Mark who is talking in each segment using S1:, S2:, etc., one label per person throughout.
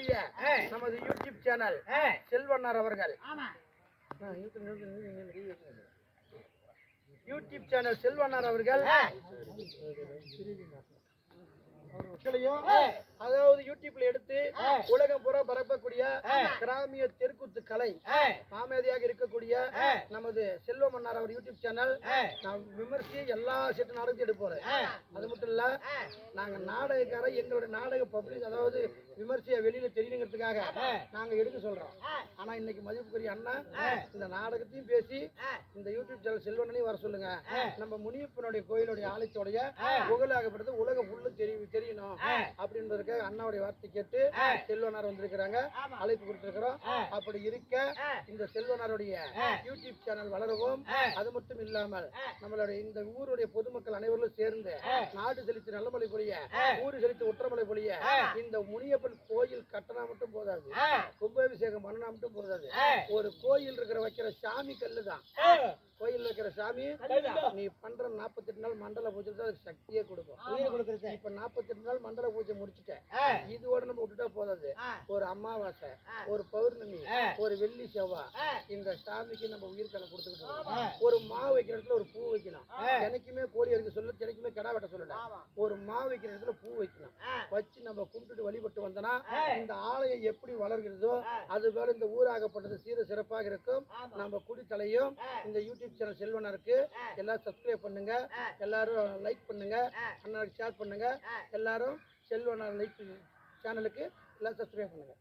S1: இருக்கக்கூடிய நமது YouTube channel செல்வண்ணார் அவர்கள் யூடியூப் சேனல் செல்வண்ணார் அவர்கள் அதாவது யூடியூப்ல எடுத்து உலகம் புற பரப்பக்கூடிய கிராமிய தெருக்கூத்து கலை மாமேதியாக இருக்கக்கூடிய நமது செல்வமன்னார் அவர் யூடியூப் சேனல் நான் விமர்சி எல்லா செட்டு நாடகத்தையும் எடுப்போம். அது மட்டும் இல்ல நாங்க நாடகக்கார எங்களுடைய நாடக பப்ளிக் அதாவது விமர்சையை வெளியில தெரியணுங்கிறதுக்காக நாங்க எடுக்க சொல்றோம். ஆனா இன்னைக்கு மதிப்புக்குரிய அண்ணா இந்த நாடகத்தையும் பேசி இந்த யூடியூப் சேனல் செல்வனையும் வர சொல்லுங்க. நம்ம முனியப்பனுடைய கோயிலுடைய ஆலயத்தோடைய புகழாகப்பட்டது உலகம் ஃபுல்லு தெரியணும் அப்படின்றதுக்காக அண்ணாவுடைய வார்த்தை கேட்டு செல்வனார் வந்திருக்கிறாங்க, அழைப்பு கொடுத்திருக்கிறோம். அப்படி இருக்க இந்த செல்வனாருடைய யூடியூப் சேனல் வளரவும், அது மட்டும் இல்லாமல் நம்மளுடைய இந்த ஊருடைய பொதுமக்கள் அனைவரும் சேர்ந்து நாடு செலுத்தி நல்லமலை பொழிய ஊரு செலுத்தி ஒற்றமலை பொழிய இந்த முனியப்பன் கோயில் கட்டணம் மட்டும் போதாது, கும்பாபிஷேகம் பண்ணனா மட்டும் போதாது. ஒரு கோயில் இருக்கிற வைக்கிற சாமி கல்லுதான் கோயில் இருக்கிற சாமி. நீ பண்ற 48 நாள் மண்டல பூஜை தான் சக்தியே கொடுக்கும். இப்ப 48 நாள் மண்டல பூஜை முடிச்சுட்டேன். இதோட நம்ம விட்டுட்டா போதாது. ஒரு அமாவாசை, ஒரு பௌர்ணமி, ஒரு வெள்ளி செவ்வாய் இந்த சாமிக்கு நம்ம உயிர் கணக்கு கொடுத்துக்கிட்டு ஒரு மாவு வைக்கிற இடத்துல ஒரு பூ வைக்கணும். எனக்குமே கோழி எடுக்க சொல்ல, எனக்குமே கடா வெட்ட சொல்லல. ஒரு மாவு வைக்கிற இடத்துல பூ வைக்கணும். வச்சு நம்ம கும்பிட்டு வழிபட்டு வந்தோம்னா இந்த ஆலயம் எப்படி வளர்கிறதோ அது போல இந்த ஊராகப்பட்டது சீர சிறப்பாக இருக்கும். நம்ம குடித்தலையும் இந்த யூடியூப் சேனல் செல்வனாருக்கு எல்லாரும் சப்ஸ்கிரைப் பண்ணுங்க, எல்லாரும் லைக் பண்ணுங்க, அண்ணாருக்கு ஷேர் பண்ணுங்க. எல்லாரும் செல்வனார் லைக் சேனலுக்கு எல்லாம் சப்ஸ்கிரைப் பண்ணுங்க.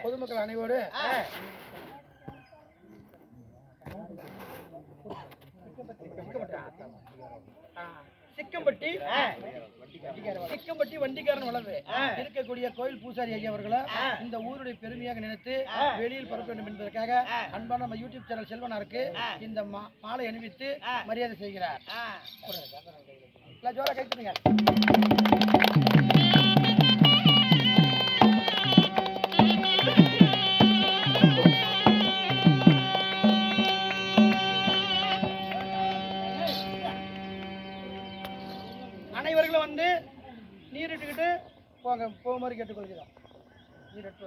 S1: பொதுமக்கள் அனைவரும் சிக்கம்பட்டி வண்டிக்காரன் வளர்ந்து இருக்கக்கூடிய கோயில் பூசாரி ஐயா அவர்களை இந்த ஊருடைய பெருமையாக நினைத்து வெளியில் பரப்ப வேண்டும் என்பதற்காக அன்பான நம்ம யூடியூப் சேனல் செல்வனாருக்கு இந்த மாலை அணிவித்து மரியாதை செய்கிறார். ஜோரா கைத்துங்க. அனைவர்களும் வந்து நீர் இட்டுக்கிட்டு போக மாதிரி கேட்டுக்கொள்கிறோம். நீர் எடுத்து